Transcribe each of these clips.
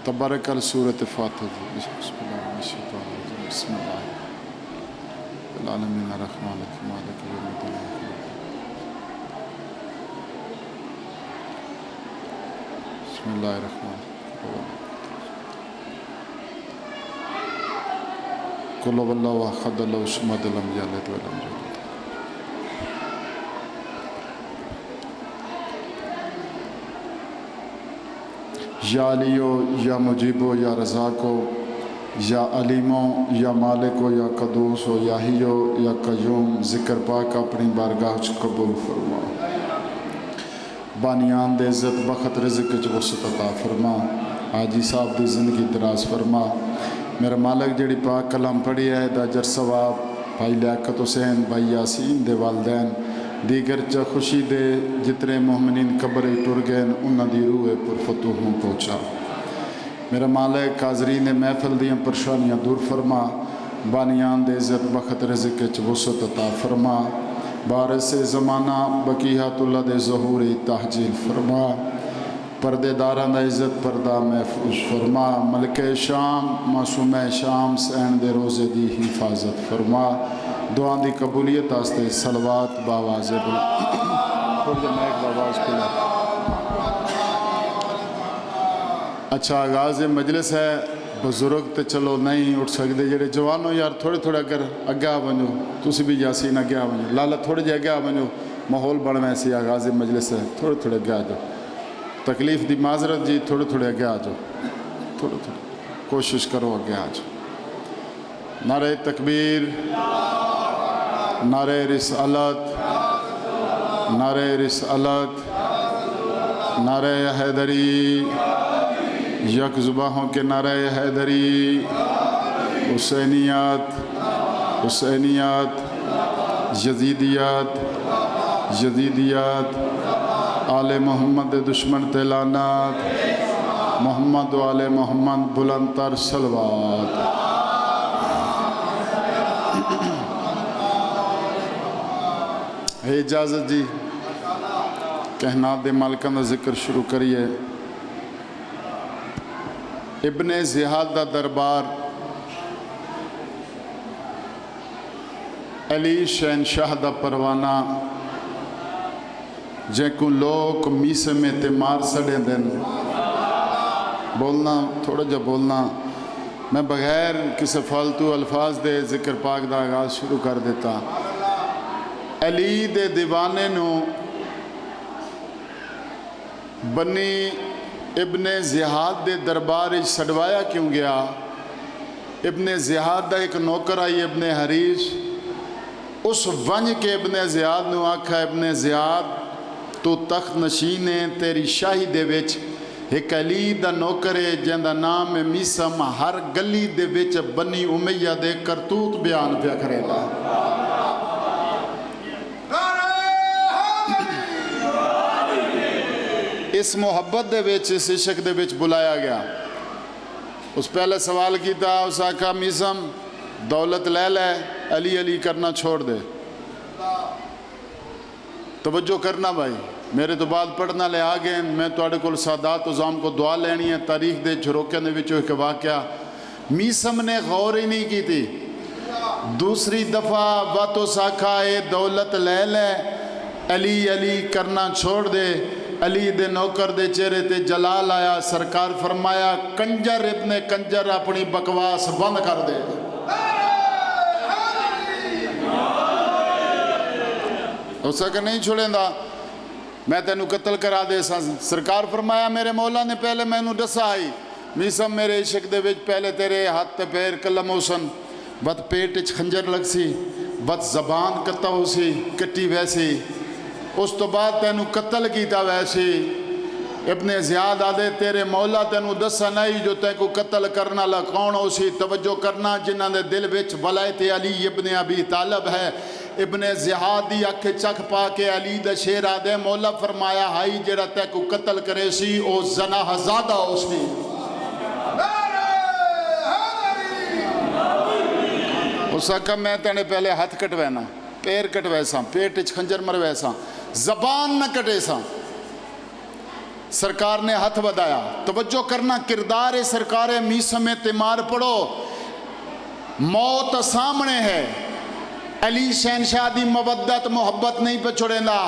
تبارک سورۃ فاتح بسم اللہ العالمین الرحمن الرحیم مالک یوم الدین بسم اللہ الرحمن قل هو اللہ احد اللہ الصمد لم یلد ولم یولد یا علیو یا مجیبو یا رزاقو یا علیمو یا مالکو یا قدوسو یا ہیو یا قیوم ذکر پاک اپنی بارگاہ چ قبول فرما بانیان دے عزت بخت رزق چ وسعت عطا فرما حاجی صاحب دی زندگی دراز فرما میرا مالک جڑی پاک کلام پڑھی ہے دا اجر ثواب بھائی لیاقت حسین بھائی یاسین دے والدین دیگر چا خوشی دے جتنے مومنین قبر ٹر گئے انہاں دی روح پر فتوح ہوں پہنچا میرا مالک حاضرین محفل دیاں پریشانیاں دور فرما بانیان دے عزت بخت رزق چ وسعت عطا فرما بارس زمانہ بقیہت اللہ دے ظہور تحجیل فرما پردے داران دا عزت پردہ محفوظ فرما ملک شام معصوم شام سین دے روزے دی حفاظت فرما دعا دی قبولیت آستے صلوات باواز اچھا آغاز مجلس ہے بزرگ تے چلو نہیں اٹھ سکتے جڑے جوانوں یار تھوڑے تھوڑے اگر اگیا بنو تسی بھی یاسین اگیا بنو لالا تھوڑے جے اگیا بنو ماحول بڑھ میں سی آغاز مجلس ہے تھوڑے تھوڑے اگیا جاؤ تکلیف دی معذرت جی تھوڑے تھوڑے اگیا جاؤ تھوڑے تھوڑے کوشش کرو اگیا جاؤ نعرہ تکبیر نعرہ رسالت نعرہ رسالت نعرہ حیدری یک زباہوں کے نعرہ حیدری حسینیات حسینیات یزیدیات یزیدیات آل محمد دشمن تلانات محمد و آل محمد بلند تر صلوات ہے اجازت جی کہنا دے مالکان دا ذکر شروع کریے ابن زیاد دا دربار علی شہنشاہ دا پروانہ جے کو لوگ میسے میں تیمار سڑے دن بولنا تھوڑا جا بولنا میں بغیر کسی فالتو الفاظ دے ذکر پاک دا آغاز شروع کر دیتا علی دے دیوانے نو بنی ابن زیاد دے دربار سڑوایا کیوں گیا ابن زیاد دا ایک نوکر آئی ابن حریش اس ونج کے ابن زیاد نو آکھا ابن زیاد تو تخت نشین ہے تیری شاہی دے وچ ایک علی دا نوکر ہے جن دا نام میسم ہر گلی دے وچ بنی امیہ دے کرتوت بیان پیا کرے دا اس محبت دے وچ اس عشق دے وچ بلایا گیا اس پہلے سوال کیتا اس آقا میسم دولت لے لے علی علی کرنا چھوڑ دے توجہ کرنا بھائی میرے تو بعد پڑھنا لے آگئے میں توڑے کل سادات وزام کو دعا لینی ہے تاریخ دے جھروکے نے وچو ایک واقعہ میسم نے غور ہی نہیں کی تھی دوسری دفعہ واتو ساکھائے دولت لے لے علی علی کرنا چھوڑ دے علی دے نوکر دے چہرے تے جلال آیا سرکار فرمایا کنجر ابن کنجر اپنی بکواس بند کر دے اس کا نہیں چھوڑیں دا میں تینو قتل کرا دے سرکار فرمایا میرے مولا نے پہلے میں نو دسا آئی میسم میرے عشق دے وچ پہلے تیرے ہاتھ تے پیر کلم ہوسن بد پیٹ اچ خنجر لگ سی بد زبان کتا ہو سی کٹی ویسی اس تو بعد تینو قتل کیتا ویسی ابن زیاد آدھے تیرے مولا تینو دسا نہیں جو تین کو قتل کرنا لکون ہو سی توجہ کرنا جنہ دے دل وچ ولایت علی ابن ابی طالب ہے ابن زیاد دی اکھ چکھ پا کے علی دا شیر آدھے مولا فرمایا ہائی جڑا تے کو قتل کرے سی او زناح زادہ ہو سی اس کا میں تینے پہلے ہاتھ کٹوینا پیر کٹوے ساں پیٹ اچ خنجر مروے ساں زبان نہ کٹے ساں سرکار نے ہاتھ بدایا. توجہ کرنا, کردار سرکار میسم تیمار پڑھو. موت سامنے ہے, علی شہنشاہ دی مودت محبت نہیں پہ چھوڑیندا.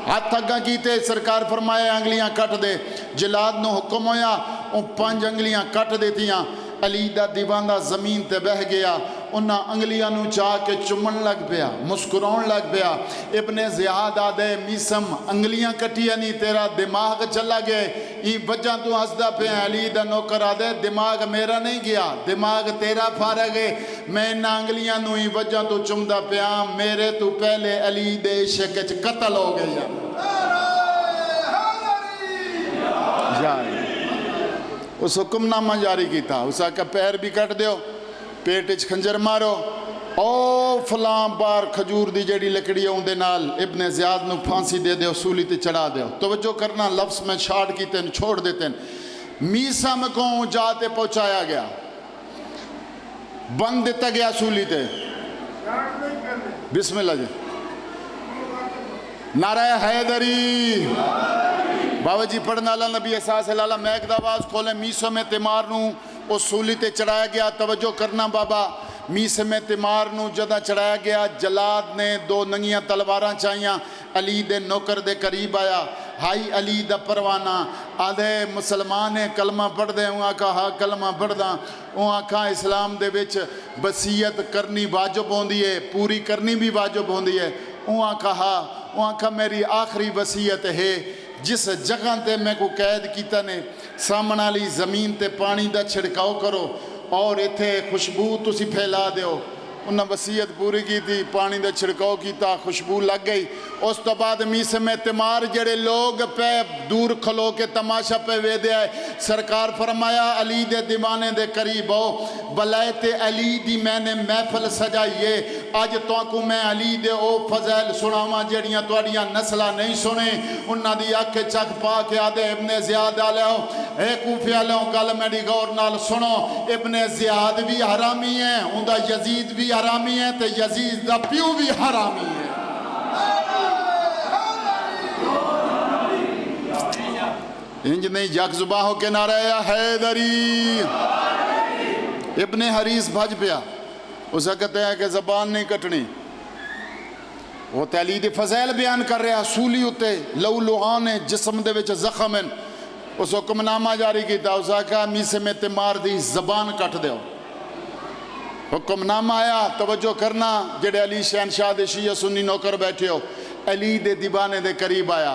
ہاتھ اگاں کیتے, سرکار فرمایا انگلیاں کٹ دے. جلاد نو حکم ہویا, ان 5 انگلیاں کٹ دیتیاں. علی دا دیوانہ زمین تے بہ گیا. انہاں انگلیاں نو چاہ کے چمن لگ پیا, مسکرون لگ پیا. ابن زیاد آدھے میسم انگلیاں کٹیا نہیں, تیرا دماغ چلا گئے. ای وجہ تو ہسدا پیا. علی دا نوکر آدھے دماغ میرا نہیں گیا, دماغ تیرا فارغ ہے. میں انہاں انگلیاں نو ای وجہ تو چمدا پیا, میرے تو پہلے علی دے عشق وچ قتل ہو گیا. جاری اس حکم نامہ جاری کی تھا. اس کا پیر بھی کٹ دیو, پیٹ اچ خنجر مارو, او فلاں بار کھجور دی جیڑی لکڑی ہے ان دے نال ابن زیاد نو پھانسی دے دیو, سولی تے چڑھا دیو. توجہ کرنا, لفظ میں شارٹ کیتے ہیں, چھوڑ دیتے ہیں. میسم کو جاتے پہنچایا گیا, بند دیتا گیا سولی تے. بسم اللہ جی. نعرہ حیدری. بابا جی پڑھنا اللہ نبی احساس اللہ میں ایک دعواز کھولیں. میسم تیمار نو او سولی تے چڑھایا گیا. توجہ کرنا بابا, میسم تیمار نو جدہ چڑھایا گیا, جلاد نے 2 ننگیاں تلواراں چاہیاں. علی دے نوکر دے قریب آیا, ہائی علی دا پروانہ. آدھے مسلمان کلمہ پڑھ دے, وہاں کہا کلمہ پڑھ دا. وہاں کہا اسلام دے وچ وصیت کرنی واجب ہوندی ہے, پوری کرنی بھی واجب ہوندی ہے. وہاں کہا میری آخری وصیت ہے, جس جگہ تے میں کو قید کیتا نے سامنے والی زمین تے پانی دا چھڑکاؤ کرو اور ایتھے خوشبو تسی پھیلا دیو. انہاں وصیت پوری کی تھی, پانی دا چھڑکاؤ کیتا, خوشبو لگ گئی. اس تو بعد میسم تیمار جڑے لوگ پہ دور کھلو کے تماشا پہ وے دے آئے. سرکار فرمایا علی دے دیوانے دے قریب ہو, ولایت علی دی میں نے محفل سجائیے. آج تو کو میں علی دے او فضائل سناواں جڑیاں توڑیاں نسلہ نہیں سنے. انہاں دی آنکھ چک پا کے آدھے ابن زیاد آلیاؤ, اے کوفی آلیاؤ, گل میری غور نال سنو. ابن زیاد بھی حرامی ہیں, اندہ یزید بھی حرامی ہے, تے یزید دا پیو بھی حرامی ہے. انج نہیں یک زباں ہو کے نعرہ حیدری. ابن حریث بھج پیا, اسے کہتے ہیں کہ زبان نہیں کٹنی. وہ علی دی فضائل بیان کر رہا, سولی ہوتے لو لوہان جسم دے وچ زخم ہیں. اس حکم نامہ جاری کیتا, اسے کہا میسم تیمار دی زبان کٹ دیو. حکم نامہ آیا. توجہ کرنا, جڑے علی شہنشاہ دے شیعہ سنی نوکر بیٹھے ہو, علی دے دیوانے دے قریب آیا.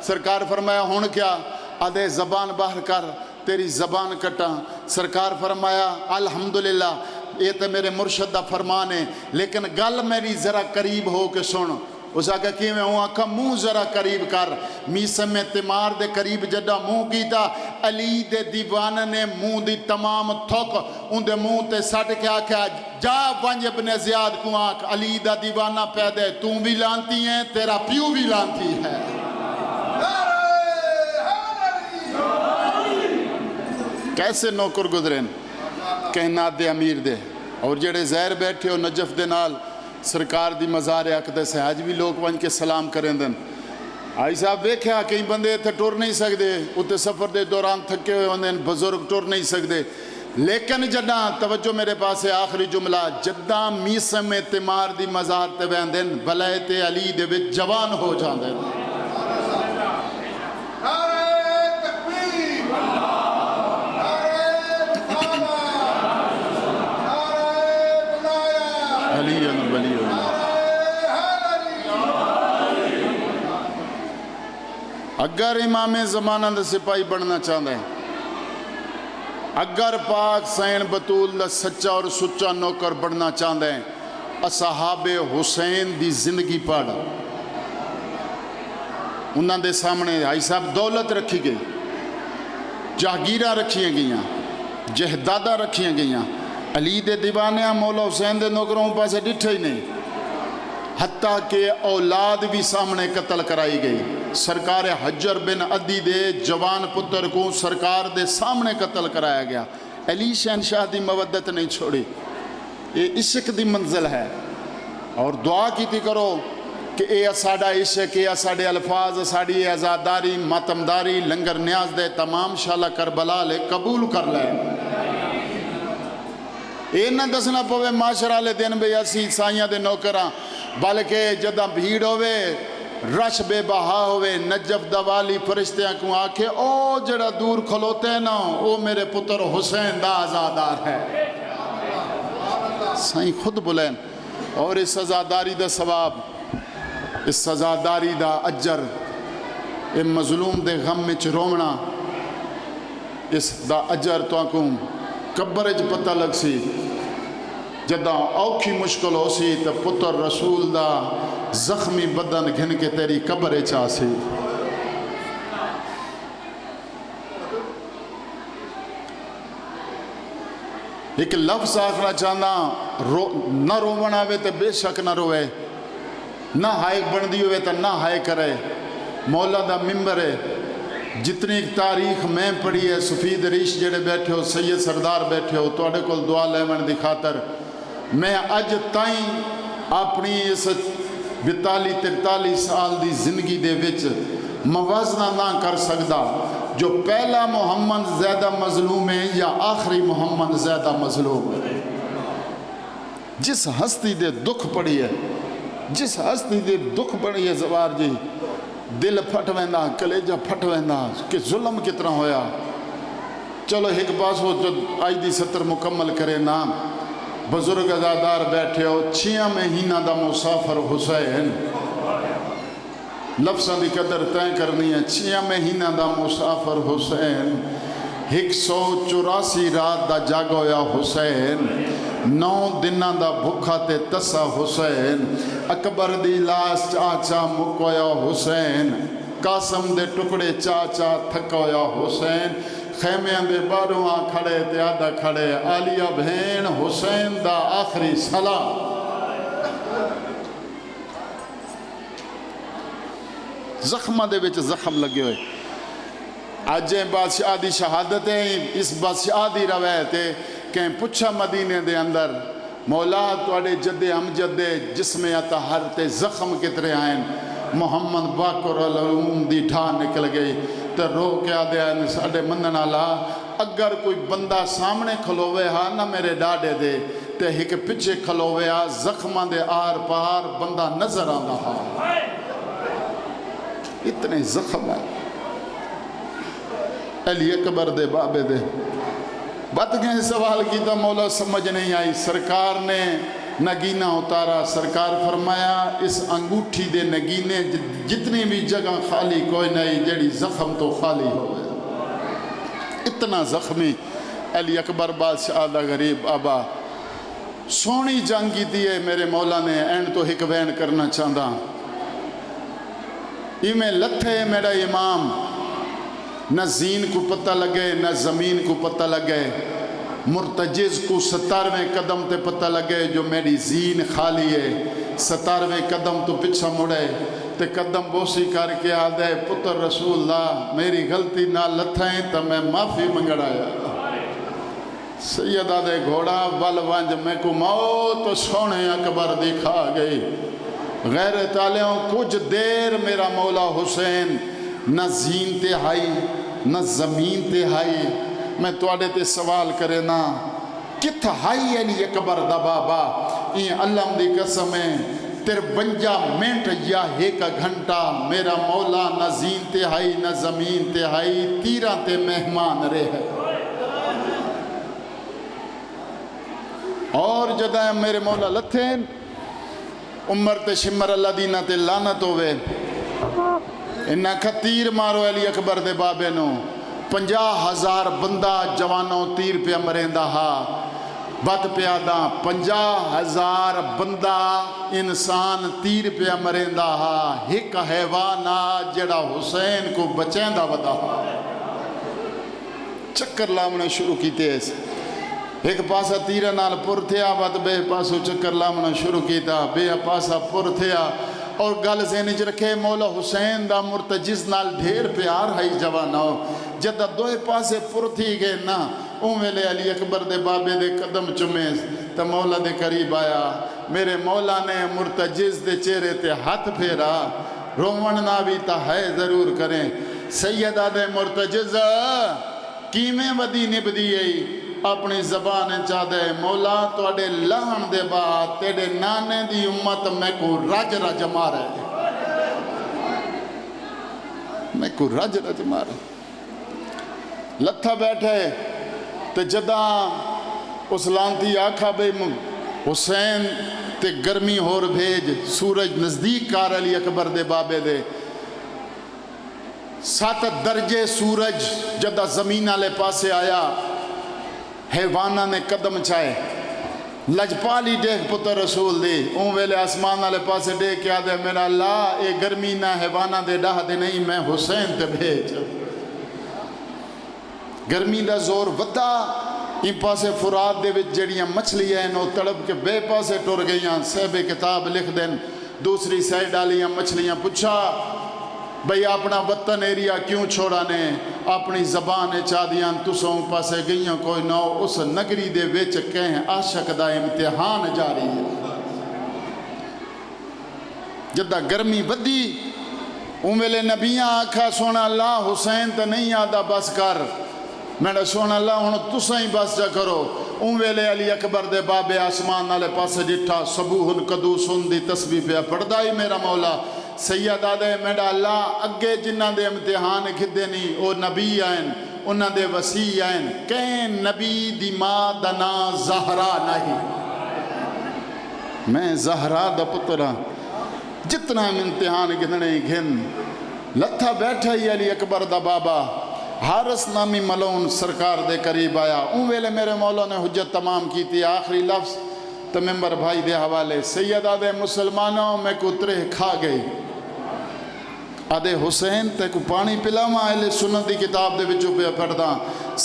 سرکار فرمایا ہون کیا؟ آدھے زبان باہر کر, تیری زبان کٹا. سرکار فرمایا الحمدللہ, یہ تو میرے مرشد دا فرمان ہے, لیکن گل میری ذرا قریب ہو کے سن. اس آگے کی میں ہوں آکھا منہ ذرا قریب کر. میسم تیمار دے قریب جڈا منہ کیتا, علی دے دیوان نے منہ دی تمام تھوک ان دے منہ تے سٹ کے آکھا, جا ونج ابن زیاد کو آنکھ, علی دا دیوانہ پیدے, تم بھی لانتی ہیں, تیرا پیو بھی لانتی ہے. کیسے نوکر گزرین, کہنا دے امیر دے. اور جڑے زہر بیٹھے ہو نجف دے نال, سرکار دی مزار اقدس ہے, آج بھی لوگ ون کے سلام کریں دن. آئی صاحب دیکھا کئی بندے تھے ٹور نہیں سکتے, اتنے سفر دے دوران تھکے ہوئے ہوندے, بزرگ ٹور نہیں سکتے. لیکن جدہ توجہ میرے پاس ہے آخری جملہ, جدہ میسم تیمار دی مزار تے بیندن, ولایت علی دے وچ جوان ہو جاندے. اگر امام زمانہ دا سپاہی بڑھنا چاہتا ہے, اگر پاک سین بطول دا سچا اور سچا نوکر بڑھنا چاہتا ہے, اصحاب حسین دی زندگی پڑھ. انہاں دے سامنے آئی صاحب دولت رکھی گئی, جاگیرہ رکھیاں گئیاں, جہدادہ رکھیاں گئیاں. علی دے دیوانے مولا حسین دے نوکروں پاسے ڈٹھے ہی نہیں, حتیٰ کہ اولاد بھی سامنے قتل کرائی گئی. سرکار حجر بن عدی دے جوان پتر کو سرکار دے سامنے قتل کرایا گیا. علی شہنشاہ دی مودت نہیں چھوڑی. یہ عشق دی منزل ہے. اور دعا کیتی کرو کہ اے ساڈا عشق، اے ساڈے الفاظ، ساڑی عزاداری، ماتمداری، لنگر نیاز دے تمام شالا کربلا لے قبول کر لے۔ اے نہ دسنا پوے معاشرہ لے دن بے اسی سائیاں دے نوکراں، بلکہ جدہ بھیڑ ہوئے رش بے بہا ہوئے نجف دوالی فرشتیاں کو آکھے او جڑا دور کھلوتے نا او میرے پتر حسین دا عزادار ہے۔ سائیں خود بلین اور اس عزاداری دا ثواب، اس عزاداری دا اجر، اے مظلوم دے غم میں رومنا، اس دا اجر تو آنکوں قبرج پتہ لگ سی جدہ اوکھی مشکل ہو سی تو پتر رسول دا زخمی بدن گھن کے تیری قبر چاہ سی۔ ایک لفظ آخنا چاہنا نہ رومن آوے تو بے شک نہ روے، نہ ہائے بندی ہوئے تو نہ ہائے کرے۔ مولا دا ممبر ہے، جتنی ایک تاریخ میں پڑھی ہے، سفید ریش جڑے بیٹھے ہو، سید سردار بیٹھے ہو، تو اڑے کل دعا لے من دی خاطر میں اج تائیں اپنی اس 42-43 سال دی زندگی دے وچ موازنہ نہ کر سکدا جو پہلا محمد زیادہ مظلوم ہے یا آخری محمد زیادہ مظلوم ہے۔ جس ہستی دے دکھ پڑی ہے، جس ہستی دے دکھ پڑی ہے زوار جی، دل پھٹ ویندہ، کلیجہ پھٹ ویندہ کہ ظلم کتنا ہویا۔ چلو ایک پاس ہو جو آئی دی 70 مکمل کرے نام بزرگ عزادار بیٹھے ہو، 6 مہینہ دا مسافر حسین، لفظاں دی قدر تین کرنی ہے، 6 مہینہ دا مسافر حسین، 184 رات دا جاگویا حسین، 9 دنہ دا بھکھا تے تسا حسین، اکبر دی لاس چاچا مکویا حسین، قاسم دے ٹکڑے چاچا تھکویا حسین، خیمے دے باروہاں کھڑے تے آدھا کھڑے، آلیہ بھین حسین دا آخری سلام۔ زخمہ دے وچ زخم لگے ہوئے، آجیں بادشاہ دی شہادتیں اس بادشاہ دی روایت ہے کہ پچھا مدینے دے اندر مولا توڑے جد امجد دے جسم اطہر تے زخم کترے آئیں، محمد باقر العلوم دی ڈھا نکل گئی تے رو کے آدھے آئیں ساڑھے مندن اللہ اگر کوئی بندہ سامنے کھلوے ہاں نہ میرے ڈاڑے دے تے ایک پچھے کھلوے ہاں زخمہ دے آر پار بندہ نظر آندہ ہاں۔ اتنے زخم ہے علی اکبر دے بابے دے بات کہیں سوال کی تا مولا سمجھ نہیں آئی، سرکار نے نگینہ اتارا، سرکار فرمایا اس انگوٹھی دے نگینے جتنی بھی جگہ خالی کوئی نہیں جڑی زخم تو خالی ہوئے۔ اتنا زخمی علی اکبر بادشاہ دا غریب آبا سونی جنگ کی دیئے میرے مولا نے این تو ایک وین کرنا چاہتا میں لتھے میرا امام، نہ زین کو پتہ لگے نہ زمین کو پتہ لگے، مرتجز کو 17ویں قدم تے پتہ لگے جو میری زین خالی ہے، 17ویں قدم تو پچھا مڑے تے قدم بوسی کر کے آدھے پتر رسول اللہ میری غلطی نہ لتھائیں تا میں معافی منگڑایا۔ سید آدھے گھوڑا بل ونج میں کو موت سونے اکبر دکھا گئی، غیر تعالیوں کچھ دیر میرا مولا حسین نہ زین تے ہائی نہ زمین تے ہائی، میں توڑے تے سوال کرے نا کت ہائی علی اکبر دا بابا، این اللہ دی قسمیں 53 منٹ یا 1 گھنٹہ میرا مولا نہ زین تے ہائی نہ زمین تے ہائی، تیرہ تے مہمان رہے اور جدہ میرے مولا لتھین عمر تے شمر اللہ دینہ تے لانت ہوئے، انہا تیر مارو علی اکبر دے بابے نو، 50,000 بندہ جوانوں تیر پہ امریندہ ہا بد پیادہ، 50,000 بندہ انسان تیر پہ امریندہ ہا، ایک حیوانہ جڑا حسین کو بچیندہ ودا ہا۔ چکر لامنے شروع کی تیز، ایک پاسا تیرہ نال پر تھیا بات بے پاسو چکر لامنا شروع کیتا، بے پاسا پر تھیا اور گل ذہنج رکھے مولا حسین دا مرتجز نال ڈھیر پیار ہائی جوانو، جدہ دوئے پاسے پر تھی گئے نا اون ویلے علی اکبر دے بابے دے قدم چومے تو مولا دے قریب آیا میرے مولا نے مرتجز دے چہرے تے ہاتھ پھیرا رومننا بھی تا ہے ضرور کریں سیدہ دے مرتجز کیمیں ودی نبدی اپنی زبان چاہدے مولا توڑے لہن دے بعد تیڑے نانے دی امت میں کو رج رج مارے میں کو رج رج مارے لتھا بیٹھے تے جدہ اس لانتی آکھا بے حسین تے گرمی ہور بھیج سورج نزدیک کار علی اکبر دے بابے دے 7 درجے سورج جدہ زمین آلے پاسے آیا حیوانہ نے قدم چائے لجپالی دیکھ پتر رسول دی اون ویلے آسمان آلے پاسے دیکھ کیا دے میرا اللہ اے گرمی نہ حیوانہ دے ڈاہ دے نہیں میں حسین تے بھیج گرمی دا زور ودا ان پاسے فرات دے وچ جڑیاں مچھلی ہیں نو تڑپ کے بے پاسے ٹور گئیاں صحب کتاب لکھ دیں دوسری سائے ڈالیاں مچھلیاں پوچھا بھئی اپنا وطن ایریا کیوں چھوڑا نے اپنی زبان چاہدیاں تسوں پاسے گئیاں کوئی نو اس نگری دے ویچ کہیں عاشق دا امتحان جاری ہے جدہ گرمی ودی امیلے نبیاں آکھا سونا اللہ حسین تا نہیں آدھا بس کر میرا سونا اللہ انہوں تسیں ہی بس جا کرو ویلے علی اکبر دے بابے آسمان نالے پاسے جٹھا صبوہن قدوسن دی تسبیح پہ پڑھدائی میرا مولا سیدہ دے میرا اللہ اگے جنہ دے امتحان کھدے نہیں او نبی آئین انہ دے وسیع آئین کہیں نبی دی ماں دنا زہرا نہیں میں زہرا دا پترہ جتنا امتحان کھدنے گھن لتھا بیٹھا ہی علی اکبر دا بابا حارس نامی ملون سرکار دے قریب آیا اون ویلے میرے مولا نے حجت تمام کی تھی آخری لفظ تو ممبر بھائی دے حوالے سیدہ دے مسلمانوں میں کو ترہ کھا گئی آدھے حسین تے کو پانی پلاما اہل سنت دی کتاب دے وچوں پہ پڑھدا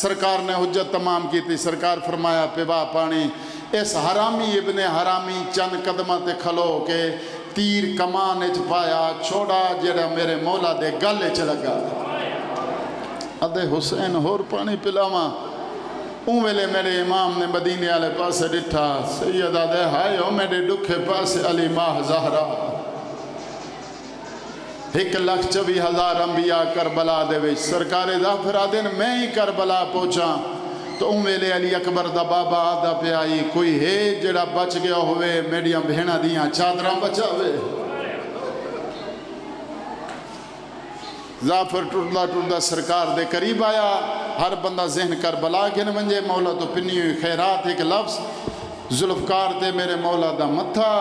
سرکار نے حجت تمام کی تھی سرکار فرمایا پیوا پانی اس حرامی ابن حرامی چند قدمہ تے کھلو کے تیر کمان اچ پایا چھوڑا جڑا میرے مولا دے گل اچ لگا آدھے حسین ہور پانی پلاما اون ویلے میرے امام نے مدینے آلے پاسے ڈٹھا سیدہ دے ہائے ہو میرے ڈکھے پاسے علی ماہ زہرہ 1,24,000 انبیاء کربلا دے وچ سرکار ظافر آدھن میں ہی کربلا پہنچا تو اون ویلے علی اکبر دا بابا آدھا پہ آئی کوئی ہے جڑا بچ گیا ہوئے میڈیاں بہنہ دیاں چادراں بچا ہوئے ظافر ٹردہ ٹردہ سرکار دے قریب آیا ہر بندہ ذہن کربلا کے نمجے مولا تو پنی ہوئی خیرات ایک لفظ ذوالفقار تے میرے مولا دا متھا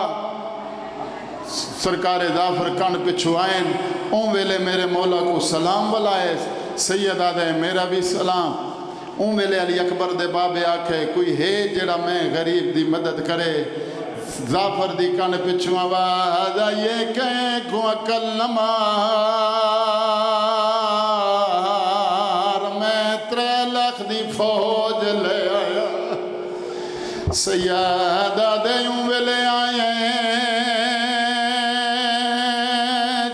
سرکار ظافر کان پچھو آئین اون ویلے میرے مولا کو سلام بلائے سیدہ دے میرا بھی سلام اون ویلے علی اکبر دے بابے آکھے کوئی ہے جڑا میں غریب دی مدد کرے ظافر دی کان پچھو آواز یہ کہیں کو عقل نمار میں 3 لاکھ دی فوج لے آیا سیادہ دے اون ویلے آئے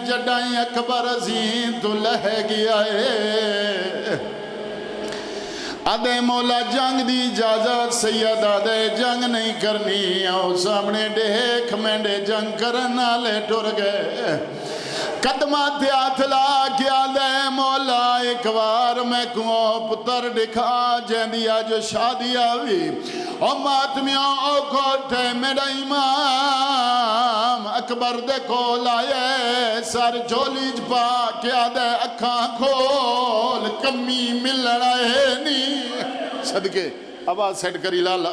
جڈائیں اکبر عظیم تو لہ گیا ہے آدھے مولا جنگ دی اجازت سیدہ دے جنگ نہیں کرنی آؤ سامنے دیکھ میں دے جنگ کرنا لے ٹر گئے قدمات ہاتھ لا کیا دے مولا ایک بار میں کو پتر دکھا جیندیا جو شادی آوی او ماتمیوں او کھوٹے میرا امام اکبر دے کول آئے سر جولی جپا کیا دے اکھاں کھول کمی مل رہے نہیں صدقے آواز سیٹ کری لالا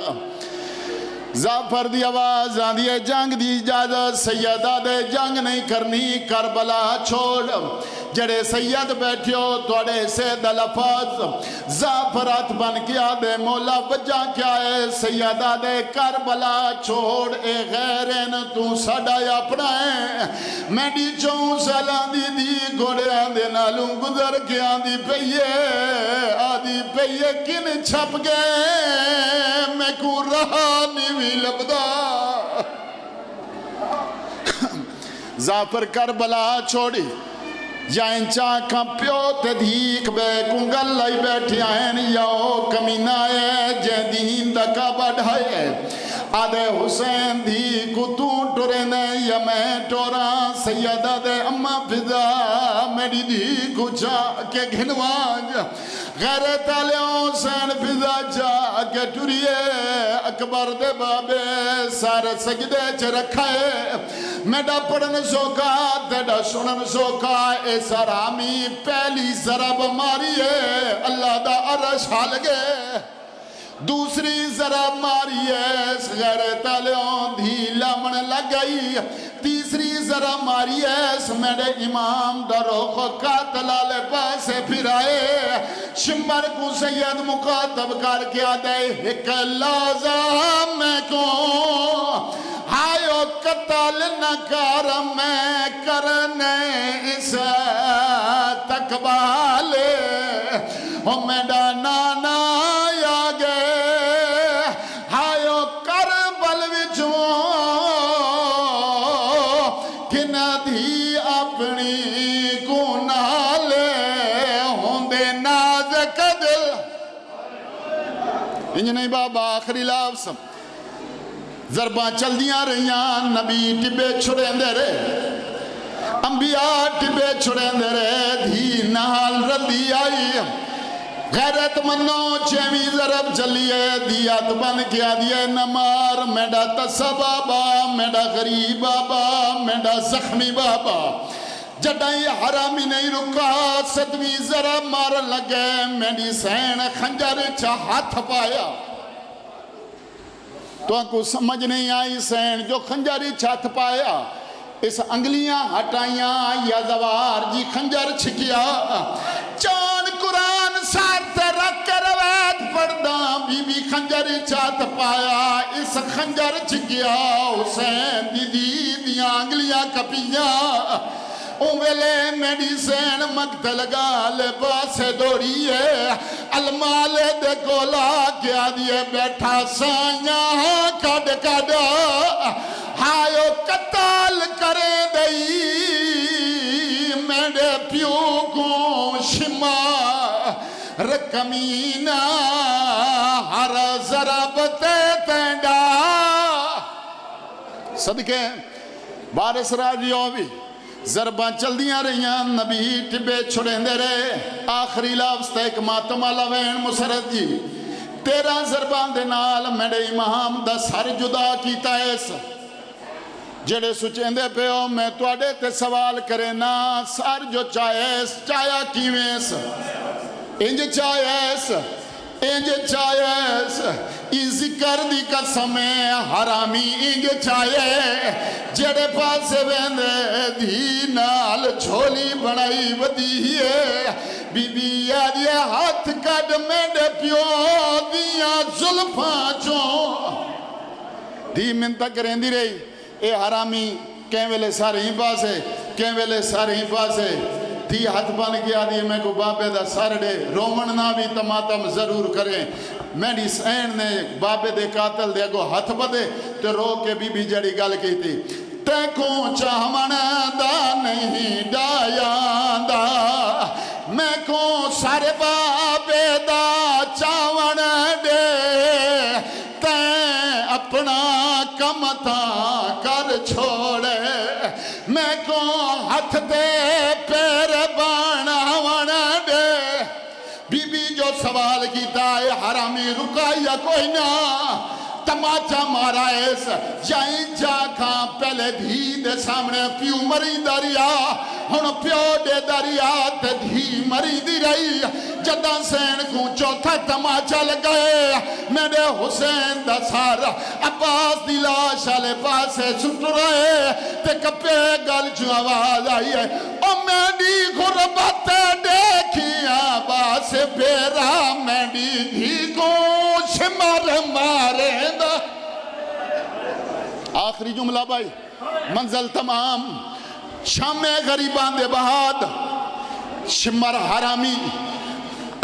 ظافر دی آواز آندھی ہے جنگ دی اجازت سیدہ دے جنگ نہیں کرنی کربلا چھوڑ جڑے سید بیٹھیو توڑے سے دلفاظ ظافرات بن کیا دے مولا بجا کیا ہے سیدہ دے کربلا چھوڑ اے غیرین تو ساڑا اپنا ہے میں ڈی چون سالان دی گھوڑے آندے نالوں گزر کے آندھی پہیے آدھی پہیے کن چھپ گئے میں کو رہا نیوی لبدا ظافر کربلا چھوڑی جائیں چاکاں پیو تے دھیک بے کنگل لائی بیٹھے آئین یاو کمینہ ہے جے دین دا کعبہ ڈھائے آدھے حسین دی کتوں ٹورنے یا میں ٹورا سیدہ دے اماں فضا میری دی کچھا کے گھنواج غیرت علی حسین فضا جا کے ٹوریے اکبر دے بابے سارے سجدے چ رکھائے میڈا پڑھن سوکا تیڈا سنن سوکا اے سرامی پہلی ضرب ماری ہے اللہ دا عرش حال گئے دوسری ضرب ماری ہے غیرت علیوں دھی لامن لگ گئی تیسری ضرب ماری ہے میرے امام دروخ قاتل آلے پاسے پھر آئے شمبر کو سید مقاتب کر کے آدھے ایک لازم میں کو ہائیو قتل نہ کر میں کرنے اس تقبالے او میڈا نانا یا گئے ہائیو کربل وچوں کنا دی اپنی گنالے ہوندے نازک دل انج نہیں بابا آخری لفظ ضرباں چل دیاں رہیاں نبی ٹبے چھڑیں دے رہے انبیاء ٹبے چھڑیں دے رہے دھی نال ردی آئی غیرت منو چیمی ضرب چلیے دیات بن کیا دیئے نمار میڈا تسا بابا میڈا غریب بابا میڈا زخمی بابا جڑائی حرامی نہیں رکا ستویں ضرب مار لگے میڈی سین خنجر چا ہاتھ پایا تو ان کو سمجھ نہیں آئی سین جو خنجری چھت پایا اس انگلیاں ہٹائیاں یا زوار جی خنجر چھکیا چان قرآن سارتے رکھ کر رویت پڑھدا بی بی خنجری چھت پایا اس خنجر چھکیا حسین دی دیاں انگلیاں کپیاں اویلے میڈی سین مقتل گالے پاسے دوڑی ہے المال دے کولا کیا دیئے بیٹھا سائیاں کڑ کڑ ہائیو قتال کرے دئی میڈے پیو کو شما رکمینہ ہر ضربتے تینڈا صدقے بارس راجیوں بھی ضرباں چل دیاں رہیاں نبی ٹبے چھڑیں دے رہے آخری لفظ تیک ماتم علوین مسرد جی 13 ضرباں دے نال میرے امام دا سر جدا کیتا ایس جڑے سچیں دے پہ ہو میں توڑے تے سوال کرے نا سر جو چاہیس چاہیا کیویس انج چاہیس انج چاہیس ای ذکر دی قسمیں حرامی انج چاہیے جڑے پاسے ویندے دھی نال جھولی بڑائی ودی ہے بی بی یہ ہاتھ کڑ میڈے پیو دیاں ظلفاں چوں دھی منتہ کریں دی رہی اے حرامی کہیں ویلے سارے ہی پاسے کہیں ویلے سارے ہی پاسے تھی ہاتھ بن گیا دی میں کو بابے دا سر دے رومن نہ بھی تماتم ضرور کریں میڈی سین نے بابے دے قاتل دے گو ہاتھ بدے تے رو کے بی بی جڑی گل کی تھی تے کو چاہمن دا نہیں ڈایاں دا میں کو سر بابے دا چاون دے تے اپنا کم تا کر چھوڑے میں کو ہاتھ دے پیر باناون دے بی بی جو سوال کیتا ہے حرامی رکایا کوئی نہ تماچا مارا ایس جائیں جا کھاں پہلے دھی دے سامنے پیو مری دریا ہن پیو دے دریا تے دھی مری دی رہی جدہ سین کو چوتھا تماچا لگئے میرے حسین دا سارا عباس دی لاش آلے پاسے سٹ رہے تے کپے گل جو آواز آئی ہے او میڈی غربت دیکھی عباس بیرا میڈی دھی کو شمار مارے دا آخری جملہ بھائی منزل تمام شام غریبان دے بعد شمر حرامی